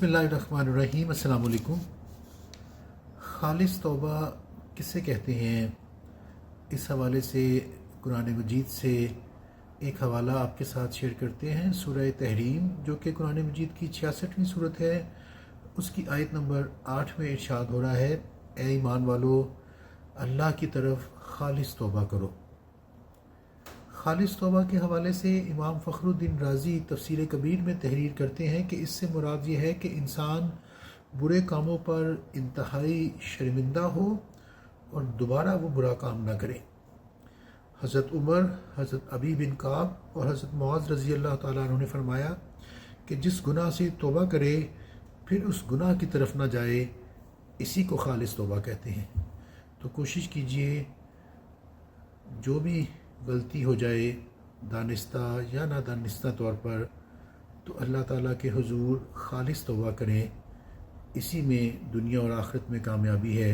बिस्मिल्लाहिर्रहमानिर्रहीम। अस्सलाम वालेकुम। खालिस तौबा किसे कहते हैं, इस हवाले से कुरान मजीद से एक हवाला आपके साथ शेयर करते हैं। सूरह तहरीम जो कि कुरान मजीद की 66वीं सूरत है, उसकी आयत नंबर 8 में इरशाद हो रहा है, ए ईमान वालो, अल्लाह की तरफ खालिस तौबा करो। खालिस तौबा के हवाले से इमाम फ़खरुद्दीन राज़ी तफसीर कबीर में तहरीर करते हैं कि इससे मुराद ये है कि इंसान बुरे कामों पर इंतहाई शर्मिंदा हो और दोबारा वो बुरा काम ना करे। हज़रत उमर, हज़रत अबी बिन काब और हज़रत मुआज़ रज़ी अल्लाह ताला अन्हु ने फरमाया कि जिस गुनाह से तौबा करे फिर उस गुनाह की तरफ ना जाए, इसी को खालिस तौबा कहते हैं। तो कोशिश कीजिए जो भी गलती हो जाए, दानिस्ता या नादानिस्ता तौर पर, तो अल्लाह ताला के हुजूर खालिस तौबा करें। इसी में दुनिया और आखिरत में कामयाबी है।